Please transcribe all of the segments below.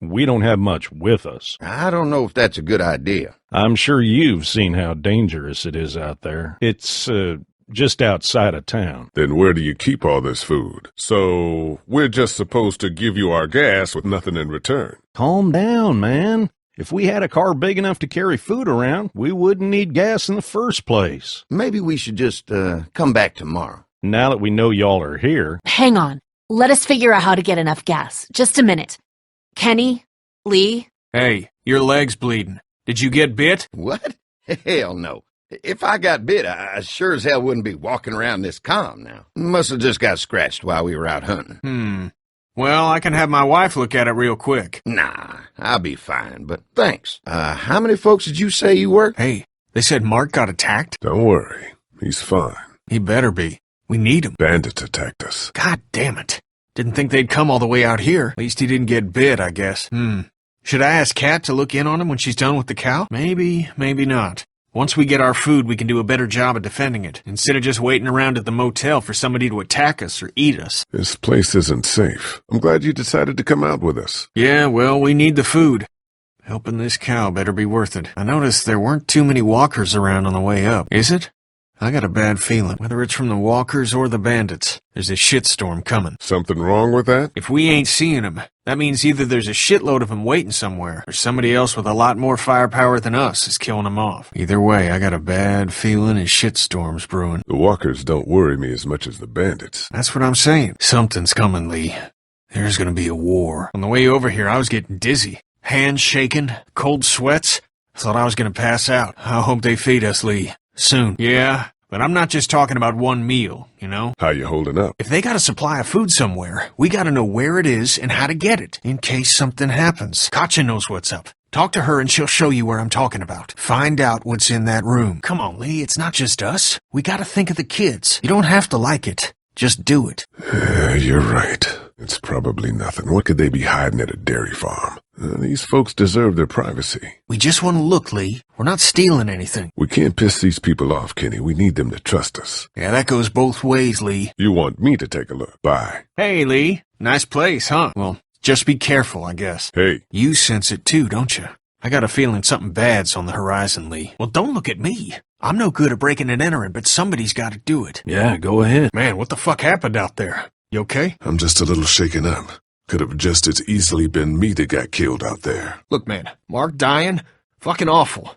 We don't have much with us. I don't know if that's a good idea. I'm sure you've seen how dangerous it is out there. It's, just outside of town. Then where do you keep all this food? So we're just supposed to give you our gas with nothing in return. Calm down, man. If we had a car big enough to carry food around, we wouldn't need gas in the first place. Maybe we should just come back tomorrow. Now that we know y'all are here... Hang on. Let us figure out how to get enough gas. Just a minute. Kenny? Lee? Hey, your leg's bleeding. Did you get bit? What? Hell no. If I got bit, I sure as hell wouldn't be walking around this calm now. Must have just got scratched while we were out hunting. Well, I can have my wife look at it real quick. Nah, I'll be fine, but thanks. How many folks did you say you were? Hey, they said Mark got attacked? Don't worry. He's fine. He better be. We need him. Bandits attacked us. God damn it. Didn't think they'd come all the way out here. At least he didn't get bit, I guess. Should I ask Kat to look in on him when she's done with the cow? Maybe, maybe not. Once we get our food, we can do a better job of defending it, instead of just waiting around at the motel for somebody to attack us or eat us. This place isn't safe. I'm glad you decided to come out with us. Yeah, well, we need the food. Helping this cow better be worth it. I noticed there weren't too many walkers around on the way up. Is it? I got a bad feeling. Whether it's from the walkers or the bandits, there's a shitstorm coming. Something wrong with that? If we ain't seeing them, that means either there's a shitload of them waiting somewhere, or somebody else with a lot more firepower than us is killing them off. Either way, I got a bad feeling a shitstorm's brewing. The walkers don't worry me as much as the bandits. That's what I'm saying. Something's coming, Lee. There's gonna be a war. On the way over here, I was getting dizzy. Hands shaking, cold sweats. I thought I was gonna pass out. I hope they feed us, Lee. Soon. Yeah, but I'm not just talking about one meal, you know? How you holding up? If they got a supply of food somewhere, we gotta know where it is and how to get it, in case something happens. Katja knows what's up. Talk to her and she'll show you where I'm talking about. Find out what's in that room. Come on, Lee, it's not just us. We gotta think of the kids. You don't have to like it. Just do it. You're right. It's probably nothing. What could they be hiding at a dairy farm? These folks deserve their privacy. We just want to look, Lee. We're not stealing anything. We can't piss these people off, Kenny. We need them to trust us. Yeah, that goes both ways, Lee. You want me to take a look. Bye. Hey, Lee. Nice place, huh? Well, just be careful, I guess. Hey. You sense it too, don't you? I got a feeling something bad's on the horizon, Lee. Well, don't look at me. I'm no good at breaking and entering, but somebody's got to do it. Yeah, go ahead. Man, what the fuck happened out there? You okay? I'm just a little shaken up. Could have just as easily been me that got killed out there. Look, man, Mark dying? Fucking awful.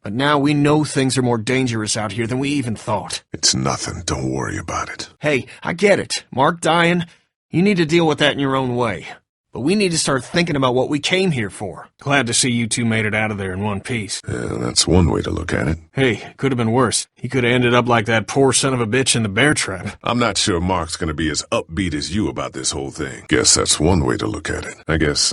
But now we know things are more dangerous out here than we even thought. It's nothing. Don't worry about it. Hey, I get it. Mark dying, you need to deal with that in your own way. But we need to start thinking about what we came here for. Glad to see you two made it out of there in one piece. Yeah, that's one way to look at it. Hey, could have been worse. He could have ended up like that poor son of a bitch in the bear trap. I'm not sure Mark's gonna be as upbeat as you about this whole thing. Guess that's one way to look at it. I guess,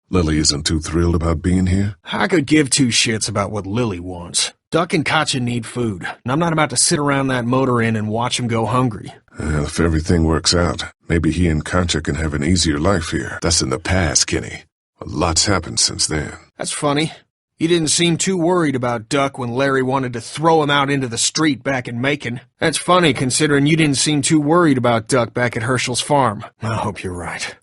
Lily isn't too thrilled about being here? I could give two shits about what Lily wants. Duck and Katja need food, and I'm not about to sit around that motor inn and watch them go hungry. Well, if everything works out, maybe he and Katja can have an easier life here. That's in the past, Kenny. A lot's happened since then. That's funny. You didn't seem too worried about Duck when Larry wanted to throw him out into the street back in Macon. That's funny, considering you didn't seem too worried about Duck back at Herschel's farm. I hope you're right.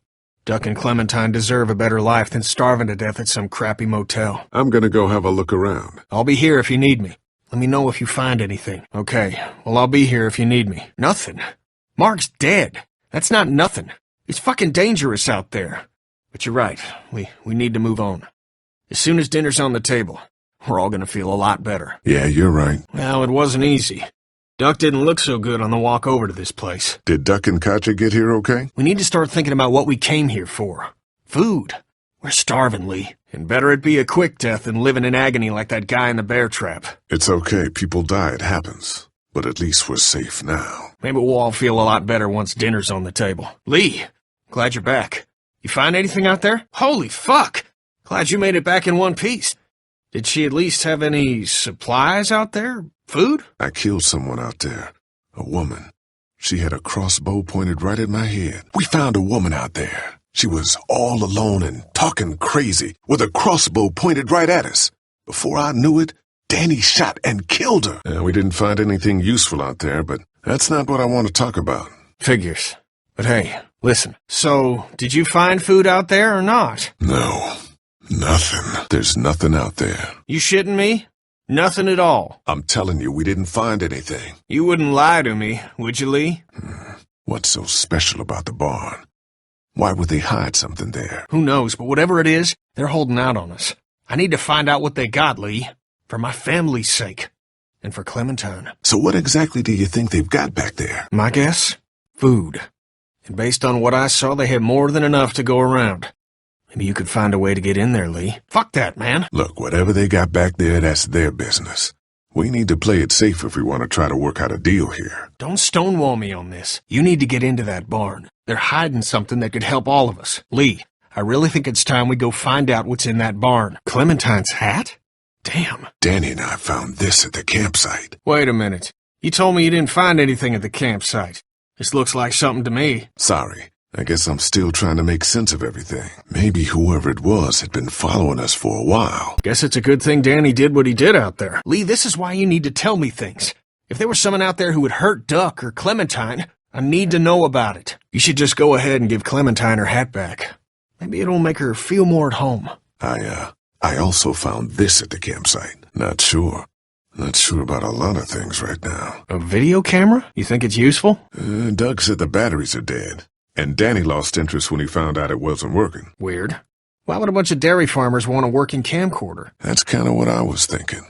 Duck and Clementine deserve a better life than starving to death at some crappy motel. I'm gonna go have a look around. I'll be here if you need me. Let me know if you find anything. Okay, well, I'll be here if you need me. Nothing. Mark's dead. That's not nothing. It's fucking dangerous out there. But you're right. We need to move on. As soon as dinner's on the table, we're all gonna feel a lot better. Yeah, you're right. Well, it wasn't easy. Duck didn't look so good on the walk over to this place. Did Duck and Katja get here okay? We need to start thinking about what we came here for. Food. We're starving, Lee. And better it be a quick death than living in agony like that guy in the bear trap. It's okay. People die. It happens. But at least we're safe now. Maybe we'll all feel a lot better once dinner's on the table. Lee, glad you're back. You find anything out there? Holy fuck! Glad you made it back in one piece. Did she at least have any supplies out there? Food? I killed someone out there. A woman. She had a crossbow pointed right at my head. We found a woman out there. She was all alone and talking crazy, with a crossbow pointed right at us. Before I knew it, Danny shot and killed her. We didn't find anything useful out there, but that's not what I want to talk about. Figures. But hey, Listen, so, did you find food out there or not? No, nothing. There's nothing out there. You shitting me? Nothing at all. I'm telling you, we didn't find anything. You wouldn't lie to me, would you, Lee? What's so special about the barn? Why would they hide something there? Who knows, but whatever it is, they're holding out on us. I need to find out what they got, Lee. For my family's sake. And for Clementine. So what exactly do you think they've got back there? My guess? Food. And based on what I saw, they have more than enough to go around. Maybe you could find a way to get in there, Lee. Fuck that, man. Look, whatever they got back there, that's their business. We need to play it safe if we want to try to work out a deal here. Don't stonewall me on this. You need to get into that barn. They're hiding something that could help all of us. Lee, I really think it's time we go find out what's in that barn. Clementine's hat? Damn. Danny and I found this at the campsite. Wait a minute. You told me you didn't find anything at the campsite. This looks like something to me. Sorry. I guess I'm still trying to make sense of everything. Maybe whoever it was had been following us for a while. Guess it's a good thing Danny did what he did out there. Lee, this is why you need to tell me things. If there was someone out there who would hurt Duck or Clementine, I need to know about it. You should just go ahead and give Clementine her hat back. Maybe it'll make her feel more at home. I also found this at the campsite. Not sure. Not sure about a lot of things right now. A video camera? You think it's useful? Doug said the batteries are dead. And Danny lost interest when he found out it wasn't working. Weird. Why would a bunch of dairy farmers want a working camcorder? That's kind of what I was thinking.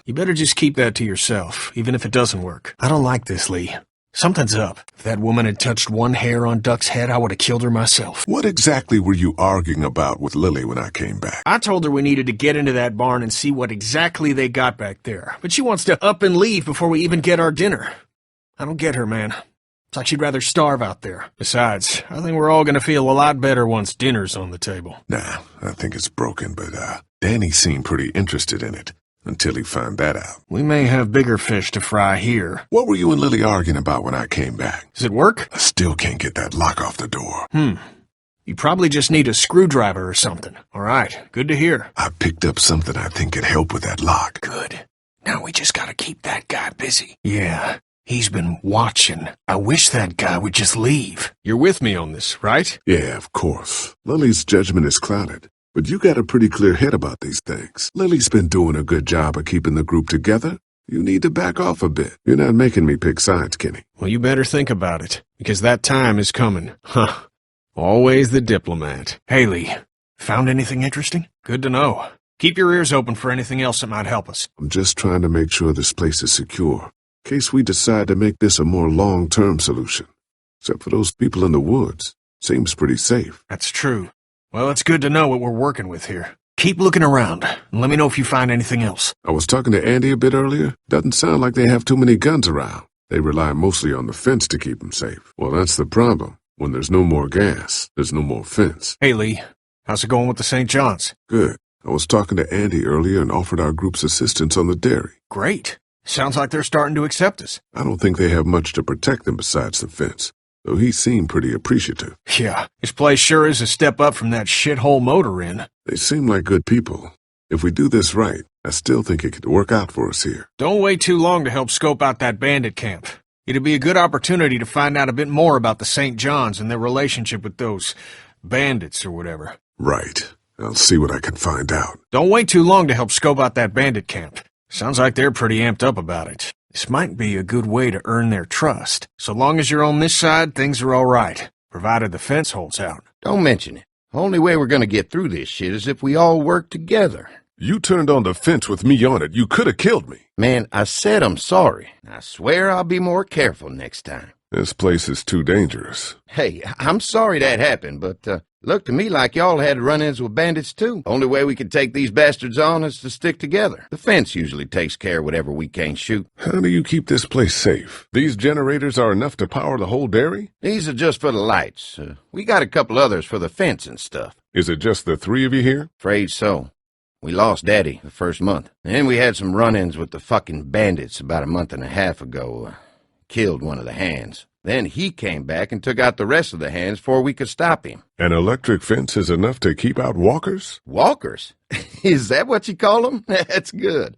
You better just keep that to yourself, even if it doesn't work. I don't like this, Lee. Something's up. If that woman had touched one hair on Duck's head, I would have killed her myself. What exactly were you arguing about with Lily when I came back? I told her we needed to get into that barn and see what exactly they got back there. But she wants to up and leave before we even get our dinner. I don't get her, man. It's like she'd rather starve out there. Besides, I think we're all gonna feel a lot better once dinner's on the table. Nah, I think it's broken, but Danny seemed pretty interested in it. Until he found that out. We may have bigger fish to fry here. What were you and Lily arguing about when I came back? Does it work? I still can't get that lock off the door. You probably just need a screwdriver or something. All right, good to hear. I picked up something I think could help with that lock. Good. Now we just gotta keep that guy busy. Yeah, he's been watching. I wish that guy would just leave. You're with me on this, right? Yeah, of course. Lily's judgment is clouded. But you got a pretty clear head about these things. Lily's been doing a good job of keeping the group together. You need to back off a bit. You're not making me pick sides, Kenny. Well, you better think about it, because that time is coming. Huh. Always the diplomat. Hey, Lee, found anything interesting? Good to know. Keep your ears open for anything else that might help us. I'm just trying to make sure this place is secure, in case we decide to make this a more long-term solution. Except for those people in the woods. Seems pretty safe. That's true. Well, it's good to know what we're working with here. Keep looking around, and let me know if you find anything else. I was talking to Andy a bit earlier. Doesn't sound like they have too many guns around. They rely mostly on the fence to keep them safe. Well, that's the problem. When there's no more gas, there's no more fence. Hey, Lee. How's it going with the St. John's? Good. I was talking to Andy earlier and offered our group's assistance on the dairy. Great. Sounds like they're starting to accept us. I don't think they have much to protect them besides the fence. Though he seemed pretty appreciative. Yeah, this place sure is a step up from that shithole motor inn. They seem like good people. If we do this right, I still think it could work out for us here. Don't wait too long to help scope out that bandit camp. It'd be a good opportunity to find out a bit more about the St. John's and their relationship with those bandits or whatever. Right. I'll see what I can find out. Don't wait too long to help scope out that bandit camp. Sounds like they're pretty amped up about it. This might be a good way to earn their trust. So long as you're on this side, things are all right, provided the fence holds out. Don't mention it. Only way we're gonna get through this shit is if we all work together. You turned on the fence with me on it. You could have killed me. Man, I said I'm sorry. I swear I'll be more careful next time. This place is too dangerous. Hey, I'm sorry that happened, but looked to me like y'all had run-ins with bandits too. Only way we could take these bastards on is to stick together. The fence usually takes care of whatever we can't shoot. How do you keep this place safe? These generators are enough to power the whole dairy? These are just for the lights. We got a couple others for the fence and stuff. Is it just the three of you here? Afraid so. We lost Daddy the first month. And we had some run-ins with the fucking bandits about a month and a half ago. Killed one of the hands. Then he came back and took out the rest of the hands before we could stop him. An electric fence is enough to keep out walkers? Walkers? Is that what you call them? That's good.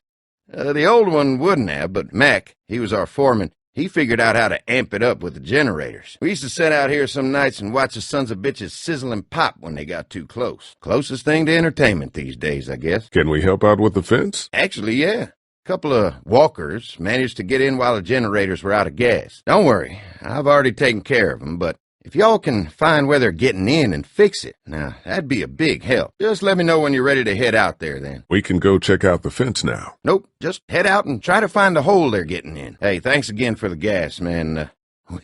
The old one wouldn't have, but Mac, he was our foreman. He figured out how to amp it up with the generators. We used to sit out here some nights and watch the sons of bitches sizzle and pop when they got too close. Closest thing to entertainment these days, I guess. Can we help out with the fence? Actually, yeah. A couple of walkers managed to get in while the generators were out of gas. Don't worry, I've already taken care of them, but if y'all can find where they're getting in and fix it, now, that'd be a big help. Just let me know when you're ready to head out there, then. We can go check out the fence now. Nope, just head out and try to find the hole they're getting in. Hey, thanks again for the gas, man.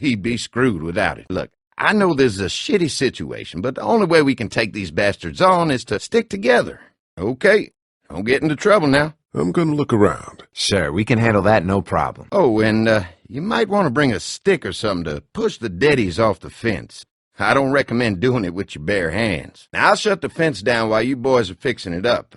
We'd be screwed without it. Look, I know this is a shitty situation, but the only way we can take these bastards on is to stick together. Okay, don't get into trouble now. I'm gonna look around. Sure, we can handle that, no problem. Oh, and you might want to bring a stick or something to push the deadies off the fence. I don't recommend doing it with your bare hands. Now, I'll shut the fence down while you boys are fixing it up.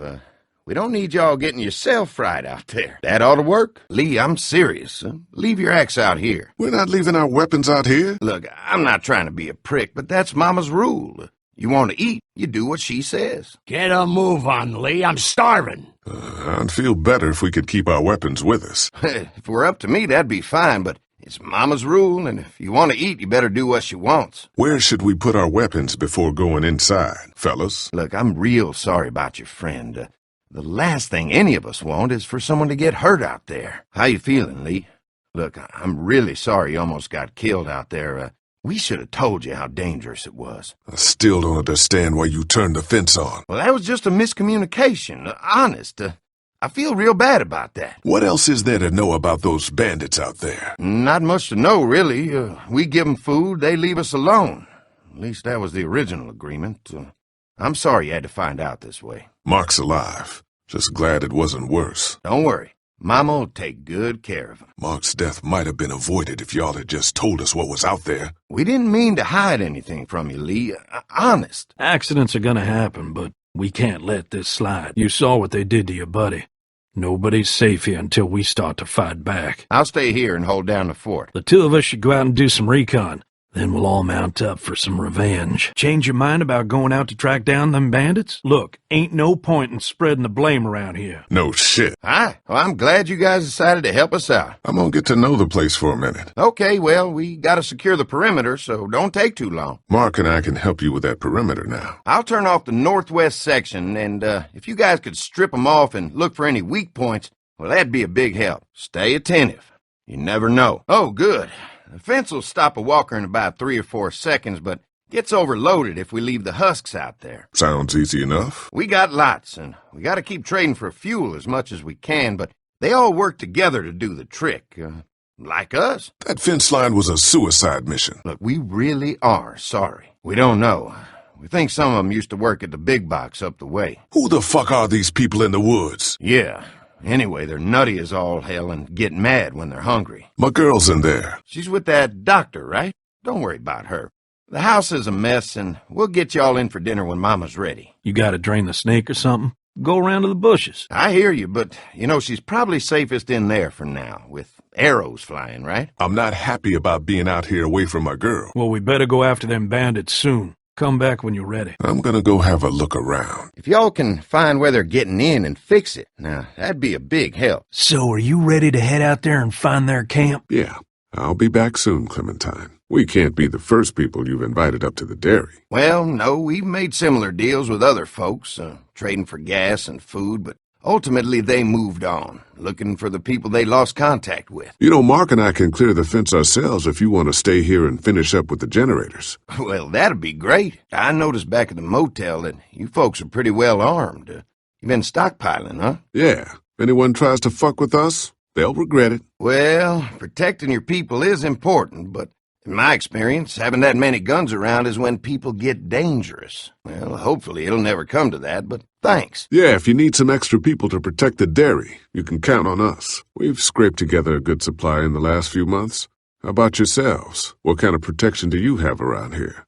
We don't need y'all getting yourself fried out there. That ought to work. Lee, I'm serious. Leave your axe out here. We're not leaving our weapons out here. Look, I'm not trying to be a prick, but that's Mama's rule. You want to eat, you do what she says. Get a move on, Lee. I'm starving. I'd feel better if we could keep our weapons with us. If we're up to me, that'd be fine, but it's Mama's rule, and if you want to eat, you better do what she wants. Where should we put our weapons before going inside, fellas? Look, I'm real sorry about your friend. The last thing any of us want is for someone to get hurt out there. How you feeling, Lee? Look, I'm really sorry you almost got killed out there. We should have told you how dangerous it was. I still don't understand why you turned the fence on. Well, that was just a miscommunication. Honest. I feel real bad about that. What else is there to know about those bandits out there? Not much to know, really. We give them food, they leave us alone. At least that was the original agreement. I'm sorry you had to find out this way. Mark's alive. Just glad it wasn't worse. Don't worry. Mama will take good care of him. Mark's death might have been avoided if y'all had just told us what was out there. We didn't mean to hide anything from you, Lee. Honest. Accidents are gonna happen, but we can't let this slide. You saw what they did to your buddy. Nobody's safe here until we start to fight back. I'll stay here and hold down the fort. The two of us should go out and do some recon. Then we'll all mount up for some revenge. Change your mind about going out to track down them bandits? Look, ain't no point in spreading the blame around here. No shit. Hi. Well, I'm glad you guys decided to help us out. I'm gonna get to know the place for a minute. Okay, well, we gotta secure the perimeter, so don't take too long. Mark and I can help you with that perimeter now. I'll turn off the northwest section, and if you guys could strip them off and look for any weak points, well, that'd be a big help. Stay attentive. You never know. Oh, good. The fence will stop a walker in about 3 or 4 seconds, but gets overloaded if we leave the husks out there. Sounds easy enough. We got lots, and we got to keep trading for fuel as much as we can, but they all work together to do the trick, like us. That fence line was a suicide mission. Look, we really are sorry. We don't know. We think some of them used to work at the big box up the way. Who the fuck are these people in the woods? Yeah. Anyway, they're nutty as all hell and get mad when they're hungry. My girl's in there. She's with that doctor, right? Don't worry about her. The house is a mess, and we'll get y'all in for dinner when Mama's ready. You gotta drain the snake or something? Go around to the bushes. I hear you, but, she's probably safest in there for now, with arrows flying, right? I'm not happy about being out here away from my girl. Well, we better go after them bandits soon. Come back when you're ready. I'm gonna go have a look around. If y'all can find where they're getting in and fix it, now, that'd be a big help. So are you ready to head out there and find their camp? Yeah, I'll be back soon, Clementine. We can't be the first people you've invited up to the dairy. Well, no, we've made similar deals with other folks, trading for gas and food, but ultimately they moved on, looking for the people they lost contact with. Mark and I can clear the fence ourselves if you want to stay here and finish up with the generators. Well, that'd be great. I noticed back at the motel that you folks are pretty well armed. You've been stockpiling, huh? Yeah. If anyone tries to fuck with us, they'll regret it. Well, protecting your people is important, but in my experience, having that many guns around is when people get dangerous. Well, hopefully it'll never come to that, but thanks. Yeah, if you need some extra people to protect the dairy, you can count on us. We've scraped together a good supply in the last few months. How about yourselves? What kind of protection do you have around here?